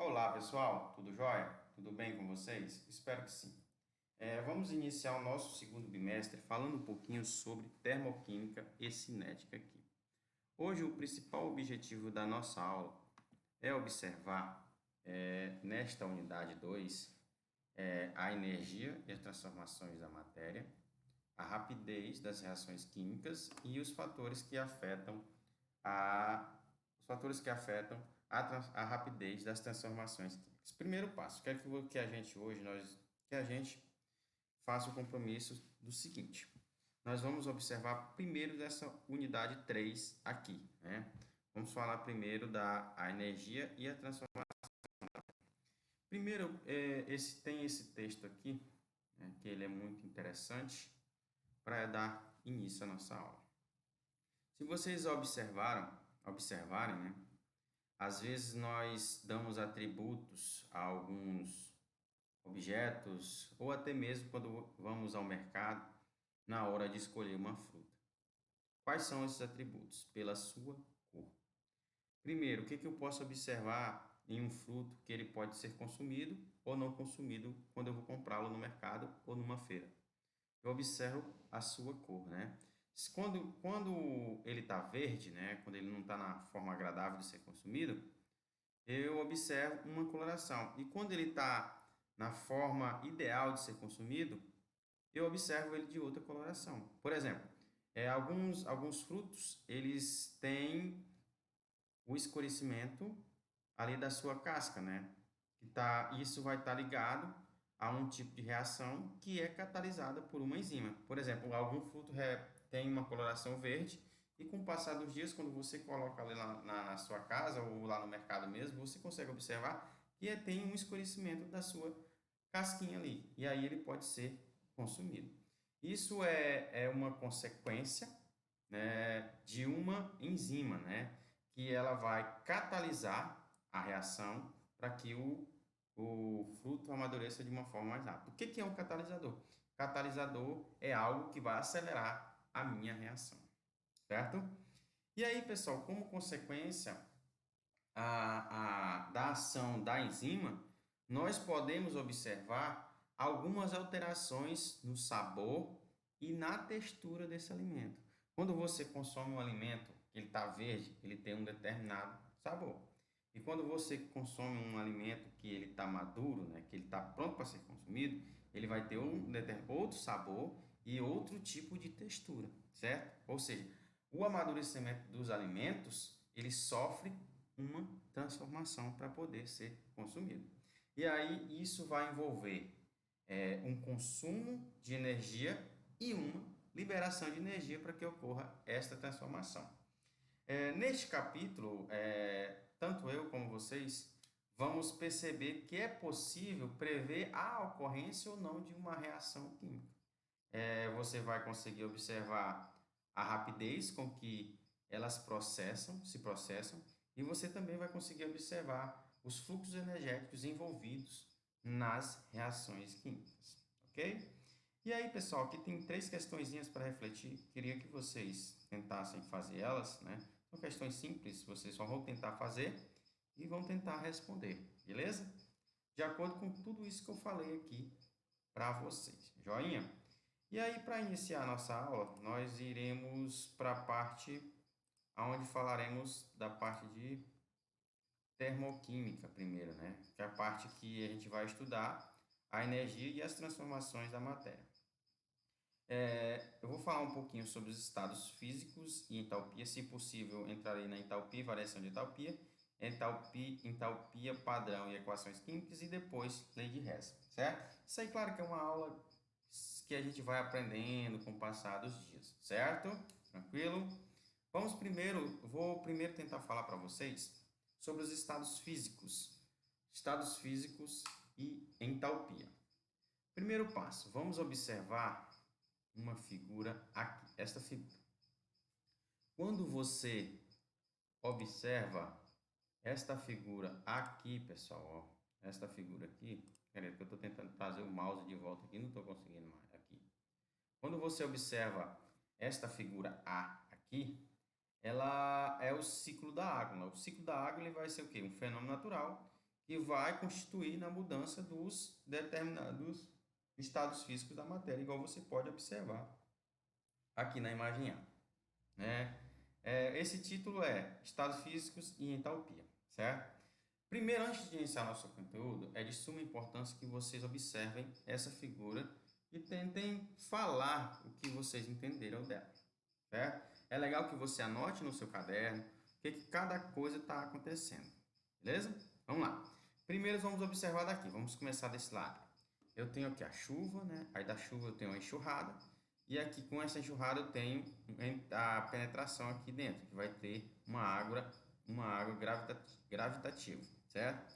Olá, pessoal, tudo jóia? Tudo bem com vocês? Espero que sim. Vamos iniciar o nosso segundo bimestre falando um pouquinho sobre termoquímica e cinética aqui. Hoje, o principal objetivo da nossa aula é observar, nesta unidade 2, a energia e as transformações da matéria, a rapidez das reações químicas e a, os fatores que afetam a rapidez das transformações químicas. Primeiro passo, quero que a gente hoje que a gente faça o compromisso do seguinte. Nós vamos observar primeiro dessa unidade 3 aqui, né? Vamos falar primeiro da a energia e a transformação. Primeiro, tem esse texto aqui, né, que ele é muito interessante para dar início à nossa aula. Se vocês observarem, né, às vezes nós damos atributos a alguns objetos ou até mesmo quando vamos ao mercado na hora de escolher uma fruta. Quais são esses atributos? Pela sua cor. Primeiro, o que eu posso observar em um fruto que ele pode ser consumido ou não consumido quando eu vou comprá-lo no mercado ou numa feira? Eu observo a sua cor, né? Quando ele está verde, né? Quando ele não está na forma agradável de ser consumido, eu observo uma coloração. E quando ele está na forma ideal de ser consumido, eu observo ele de outra coloração. Por exemplo, alguns frutos, eles têm o escurecimento ali da sua casca, né? Isso vai estar ligado a um tipo de reação que é catalisada por uma enzima. Por exemplo, algum fruto tem uma coloração verde e com o passar dos dias, quando você coloca ali na sua casa ou lá no mercado mesmo, você consegue observar que tem um escurecimento da sua casquinha ali. E aí ele pode ser consumido. Isso é uma consequência, né, de uma enzima, né, que ela vai catalisar a reação para que o fruto amadureça de uma forma mais rápida. O que é um catalisador? Catalisador é algo que vai acelerar a minha reação, certo? E aí, pessoal, como consequência da ação da enzima, nós podemos observar algumas alterações no sabor e na textura desse alimento. Quando você consome um alimento que ele está verde, ele tem um determinado sabor. E quando você consome um alimento que ele está maduro, né, que ele está pronto para ser consumido, ele vai ter outro sabor e outro tipo de textura, certo? Ou seja, o amadurecimento dos alimentos, ele sofre uma transformação para poder ser consumido. E aí isso vai envolver um consumo de energia e uma liberação de energia para que ocorra esta transformação. Neste capítulo, tanto eu como vocês vamos perceber que é possível prever a ocorrência ou não de uma reação química. Você vai conseguir observar a rapidez com que elas se processam, e você também vai conseguir observar os fluxos energéticos envolvidos nas reações químicas, ok? E aí, pessoal, aqui tem três questõezinhas para refletir. Queria que vocês tentassem fazer elas, né? São questões simples, vocês só vão tentar fazer e vão tentar responder, beleza? De acordo com tudo isso que eu falei aqui para vocês, joinha? E aí, para iniciar a nossa aula, nós iremos para a parte onde falaremos da parte de termoquímica primeiro, né? Que é a parte que a gente vai estudar a energia e as transformações da matéria. Eu vou falar um pouquinho sobre os estados físicos e entalpia, se possível, entrarei na entalpia e variação de entalpia padrão e equações químicas e depois lei de Hess, certo? Isso aí, claro que é uma aula que a gente vai aprendendo com o passar dos dias, certo? Tranquilo? Vou primeiro tentar falar para vocês sobre os estados físicos e entalpia. Primeiro passo, vamos observar uma figura aqui, esta figura. Quando você observa esta figura aqui, pessoal, ó, esta figura aqui, peraí, que eu estou tentando trazer o mouse de volta aqui, não estou conseguindo mais, aqui. Quando você observa esta figura A aqui, ela é o ciclo da água, né? O ciclo da água ele vai ser o quê? Um fenômeno natural que vai constituir na mudança dos determinados estados físicos da matéria, igual você pode observar aqui na imagem A, né? Esse título é Estados Físicos e Entalpia, certo? Primeiro, antes de iniciar nosso conteúdo, é de suma importância que vocês observem essa figura e tentem falar o que vocês entenderam dela, certo? É legal que você anote no seu caderno o que cada coisa está acontecendo, beleza? Vamos lá. Primeiro, vamos observar daqui. Vamos começar desse lado. Eu tenho aqui a chuva, né? Aí da chuva eu tenho a enxurrada. E aqui com essa enxurrada eu tenho a penetração aqui dentro, que vai ter uma água gravitativa, certo?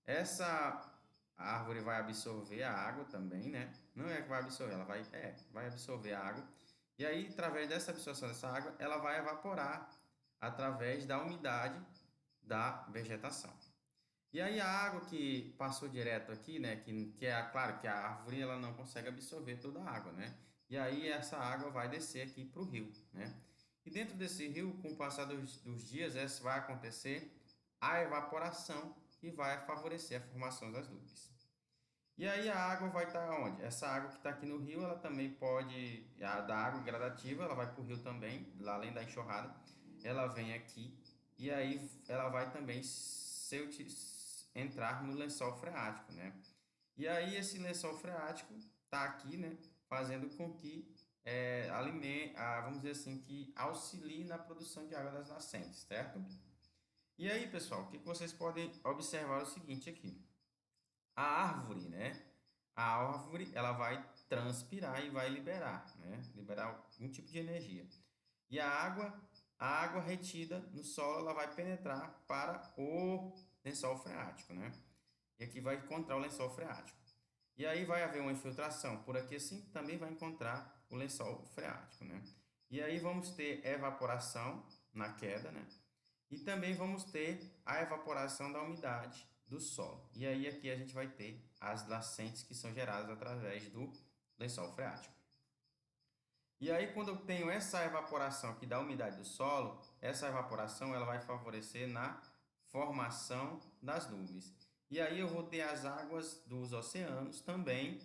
Essa árvore vai absorver a água também, né? Não é que vai absorver, ela vai absorver a água. E aí, através dessa absorção dessa água, ela vai evaporar através da umidade da vegetação. E aí a água que passou direto aqui, né, que é claro que a árvore ela não consegue absorver toda a água, né? E aí essa água vai descer aqui para o rio, né? E dentro desse rio, com o passar dos dias, essa vai acontecer a evaporação que vai favorecer a formação das nuvens. E aí a água vai estar onde? Essa água que está aqui no rio, ela também pode, da água gradativa, ela vai para o rio também, lá além da enxurrada, ela vem aqui e aí ela vai também entrar no lençol freático, né? E aí esse lençol freático está aqui, né, fazendo com que vamos dizer assim, que auxilie na produção de água das nascentes, certo? E aí, pessoal, o que vocês podem observar é o seguinte aqui. A árvore, né? A árvore, ela vai transpirar e vai liberar, né? Liberar algum tipo de energia. E a água retida no solo, ela vai penetrar para o lençol freático, né? E aqui vai encontrar o lençol freático. E aí vai haver uma infiltração. Por aqui assim também vai encontrar o lençol freático, né? E aí vamos ter evaporação na queda, né? E também vamos ter a evaporação da umidade do solo. E aí aqui a gente vai ter as nascentes que são geradas através do lençol freático. E aí quando eu tenho essa evaporação aqui da umidade do solo, essa evaporação ela vai favorecer na formação das nuvens. E aí eu vou ter as águas dos oceanos também,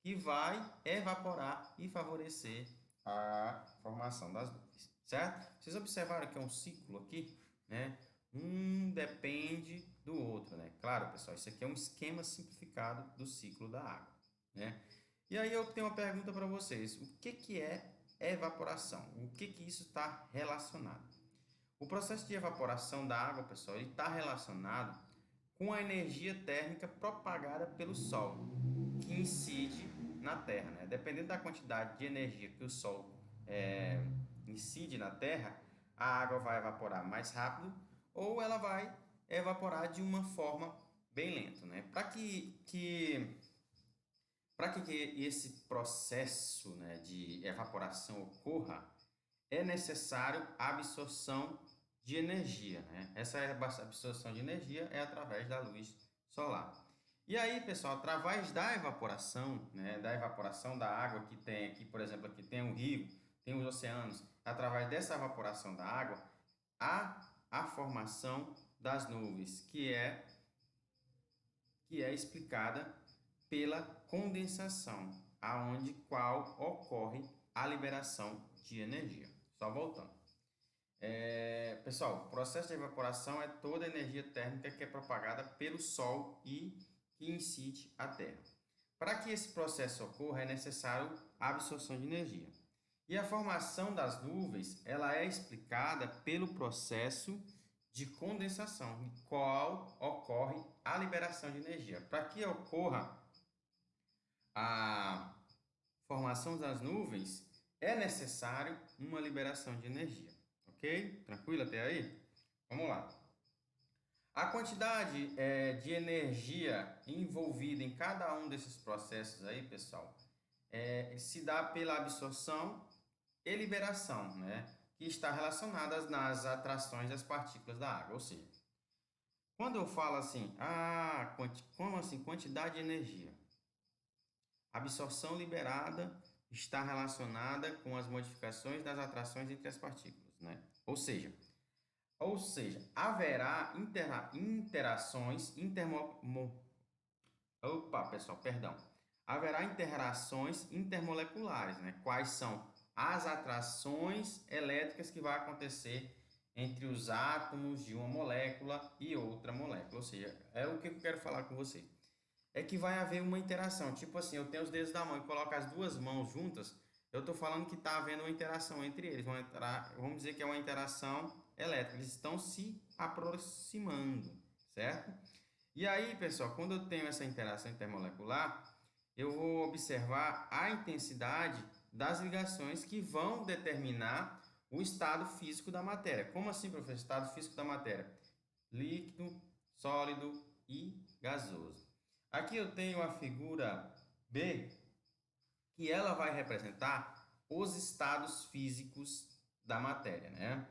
que vai evaporar e favorecer a formação das nuvens, certo? Vocês observaram que é um ciclo aqui, né? Um depende do outro, né? Claro, pessoal, isso aqui é um esquema simplificado do ciclo da água, né? E aí eu tenho uma pergunta para vocês. O que é evaporação? O que isso está relacionado? O processo de evaporação da água, pessoal, ele está relacionado com a energia térmica propagada pelo Sol, que incide na Terra, né? Dependendo da quantidade de energia que o Sol incide na Terra, a água vai evaporar mais rápido ou ela vai evaporar de uma forma bem lenta, né? Para que esse processo, né, de evaporação ocorra, é necessário a absorção de energia, né? Essa absorção de energia é através da luz solar. E aí, pessoal, através da evaporação, né, da evaporação da água que tem aqui, por exemplo, aqui tem um rio, tem os oceanos, através dessa evaporação da água, há a formação das nuvens, que é explicada pela condensação, aonde qual ocorre a liberação de energia. Só voltando. Pessoal, o processo de evaporação é toda a energia térmica que é propagada pelo Sol e que incide a Terra. Para que esse processo ocorra, é necessário a absorção de energia. E a formação das nuvens, ela é explicada pelo processo de condensação, em qual ocorre a liberação de energia. Para que ocorra a formação das nuvens, é necessário uma liberação de energia. Ok? Tranquilo até aí? Vamos lá. A quantidade de energia envolvida em cada um desses processos aí, pessoal, se dá pela absorção e liberação, né? Que está relacionadas nas atrações das partículas da água. Ou seja, quando eu falo assim, como assim, quantidade de energia? A absorção liberada está relacionada com as modificações das atrações entre as partículas, né? Ou seja, Ou seja, haverá interações Haverá interações intermoleculares, né? Quais são as atrações elétricas que vai acontecer entre os átomos de uma molécula e outra molécula. Ou seja, é o que eu quero falar com você. É que vai haver uma interação. Tipo assim, eu tenho os dedos da mão e coloco as duas mãos juntas, eu estou falando que está havendo uma interação entre eles. Vamos dizer que é uma interação elétrica. Eles estão se aproximando, certo? E aí, pessoal, quando eu tenho essa interação intermolecular, eu vou observar a intensidade das ligações que vão determinar o estado físico da matéria. Como assim, professor? Estado físico da matéria? Líquido, sólido e gasoso. Aqui eu tenho a figura B, que ela vai representar os estados físicos da matéria, né?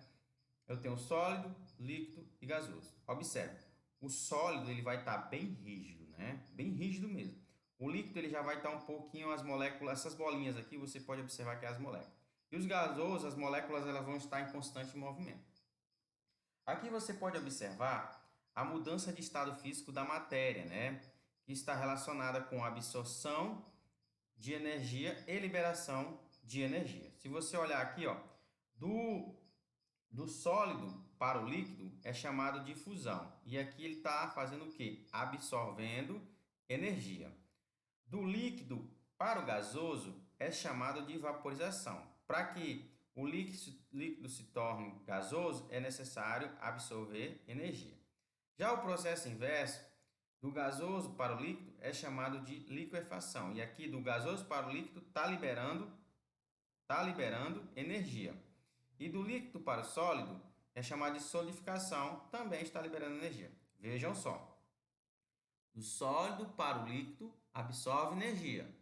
Eu tenho sólido, líquido e gasoso. Observe, o sólido ele vai estar bem rígido, né? Bem rígido mesmo. O líquido ele já vai estar um pouquinho as moléculas, essas bolinhas aqui, você pode observar que é as moléculas. E os gasosos, as moléculas elas vão estar em constante movimento. Aqui você pode observar a mudança de estado físico da matéria, né? Que está relacionada com a absorção de energia e liberação de energia. Se você olhar aqui, ó, do sólido para o líquido é chamado de fusão. E aqui ele está fazendo o quê? Absorvendo energia. Do líquido para o gasoso é chamado de vaporização. Para que o líquido se torne gasoso, é necessário absorver energia. Já o processo inverso, do gasoso para o líquido, é chamado de liquefação. E aqui, do gasoso para o líquido, está liberando energia. E do líquido para o sólido, é chamado de solidificação, também está liberando energia. Vejam só. Do sólido para o líquido, absorve energia.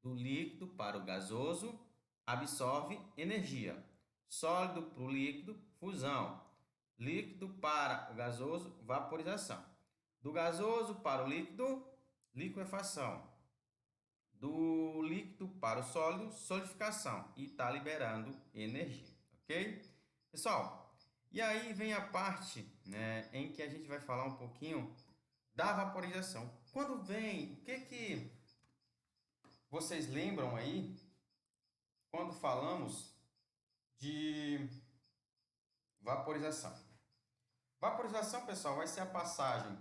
Do líquido para o gasoso, absorve energia. Sólido para o líquido, fusão. Líquido para o gasoso, vaporização. Do gasoso para o líquido, liquefação. Do líquido para o sólido, solidificação. E está liberando energia, ok? Pessoal, e aí vem a parte, né, em que a gente vai falar um pouquinho da vaporização. Quando vem, o que vocês lembram aí quando falamos de vaporização? Vaporização, pessoal, vai ser a passagem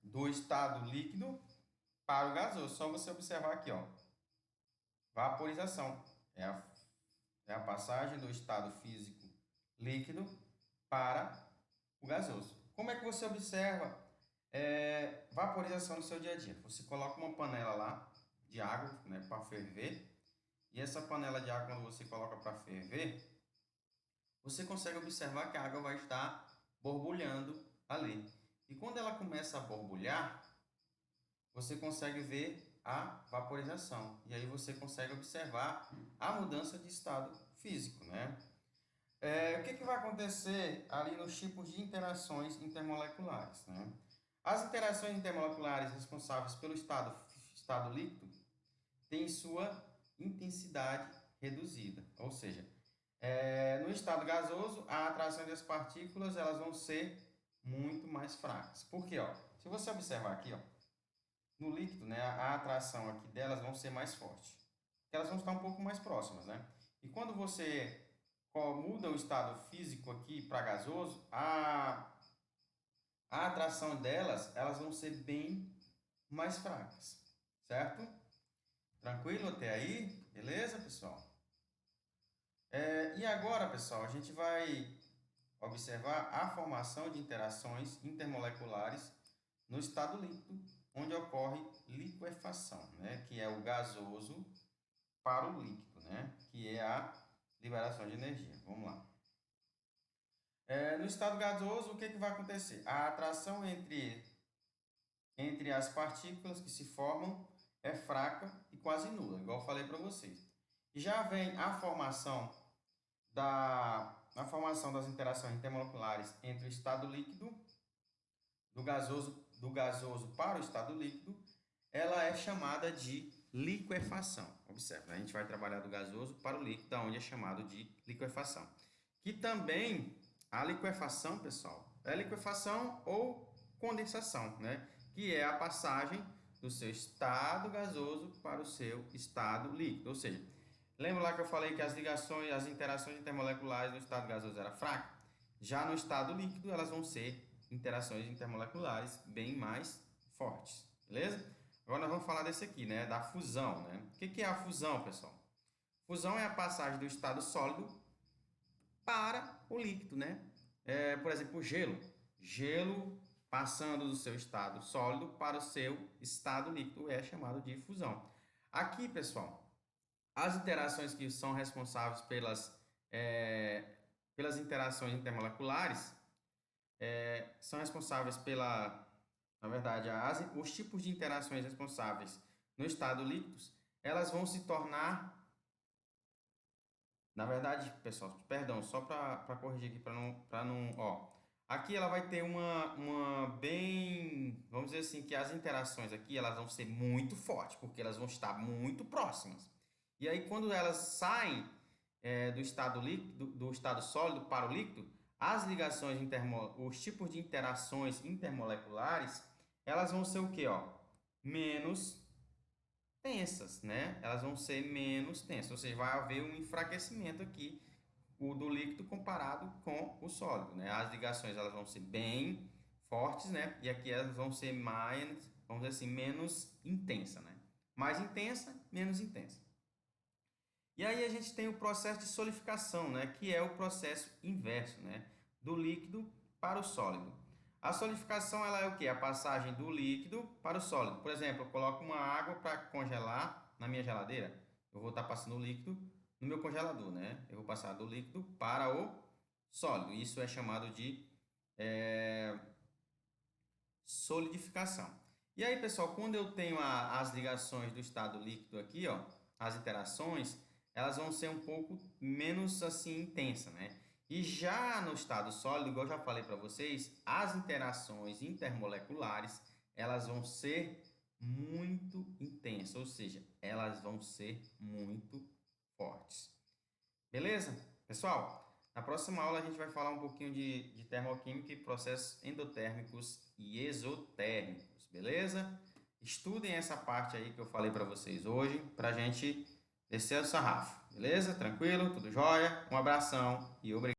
do estado líquido para o gasoso. Só você observar aqui, ó. Vaporização é a passagem do estado físico líquido para o gasoso. Como é que você observa vaporização no seu dia a dia? Você coloca uma panela lá de água, né, para ferver. E essa panela de água, quando você coloca para ferver, você consegue observar que a água vai estar borbulhando ali. E quando ela começa a borbulhar, você consegue ver a vaporização. E aí você consegue observar a mudança de estado físico, né? O que vai acontecer ali nos tipos de interações intermoleculares, né? As interações intermoleculares responsáveis pelo estado líquido têm sua intensidade reduzida, ou seja, no estado gasoso, a atração das partículas elas vão ser muito mais fracas. Por quê? Ó? Se você observar aqui, ó, no líquido, né, a atração aqui delas vão ser mais forte. Elas vão estar um pouco mais próximas, né? E quando você muda o estado físico aqui para gasoso, a atração delas, elas vão ser bem mais fracas, certo? Tranquilo até aí? Beleza, pessoal? E agora, pessoal, a gente vai observar a formação de interações intermoleculares no estado líquido, onde ocorre liquefação, né? Que é o gasoso para o líquido, né? Que é a liberação de energia. Vamos lá. No estado gasoso, o que vai acontecer? A atração entre as partículas que se formam é fraca e quase nula, igual eu falei para vocês. E já vem a formação das interações intermoleculares entre o estado líquido, do gasoso para o estado líquido, ela é chamada de liquefação. Observe, a gente vai trabalhar do gasoso para o líquido, onde é chamado de liquefação. Que também A liquefação, pessoal, é liquefação ou condensação, né? Que é a passagem do seu estado gasoso para o seu estado líquido. Ou seja, lembra lá que eu falei que as ligações, as interações intermoleculares no estado gasoso era fraca? Já no estado líquido, elas vão ser interações intermoleculares bem mais fortes, beleza? Agora nós vamos falar desse aqui, né? Da fusão, né? O que é a fusão, pessoal? Fusão é a passagem do estado sólido para o líquido, né? Por exemplo, o gelo. Gelo passando do seu estado sólido para o seu estado líquido é chamado de fusão. Aqui, pessoal, as interações que são responsáveis pelas interações intermoleculares são responsáveis na verdade, os tipos de interações responsáveis no estado líquido, elas vão se tornar, na verdade, pessoal, perdão, só para corrigir aqui, para não, ó, aqui ela vai ter uma bem, vamos dizer assim, que as interações aqui, elas vão ser muito fortes, porque elas vão estar muito próximas. E aí, quando elas saem do estado líquido, do estado sólido para o líquido, as ligações os tipos de interações intermoleculares, elas vão ser o quê, ó? Menos tensas, né? Elas vão ser menos tensas, ou seja, vai haver um enfraquecimento aqui o do líquido comparado com o sólido, né? As ligações elas vão ser bem fortes, né? E aqui elas vão ser mais, vamos dizer assim, menos intensa, né? Mais intensa, menos intensa. E aí a gente tem o processo de solidificação, né? Que é o processo inverso, né? Do líquido para o sólido. A solidificação ela é o quê? A passagem do líquido para o sólido. Por exemplo, eu coloco uma água para congelar na minha geladeira. Eu vou estar passando o líquido no meu congelador, né? Eu vou passar do líquido para o sólido. Isso é chamado de solidificação. E aí, pessoal, quando eu tenho as ligações do estado líquido aqui, ó, as interações, elas vão ser um pouco menos assim intensa, né? E já no estado sólido, igual eu já falei para vocês, as interações intermoleculares, elas vão ser muito intensas, ou seja, elas vão ser muito fortes. Beleza? Pessoal, na próxima aula a gente vai falar um pouquinho de termoquímica e processos endotérmicos e exotérmicos, beleza? Estudem essa parte aí que eu falei para vocês hoje, para a gente descer o sarrafo, beleza? Tranquilo? Tudo jóia? Um abração e obrigado.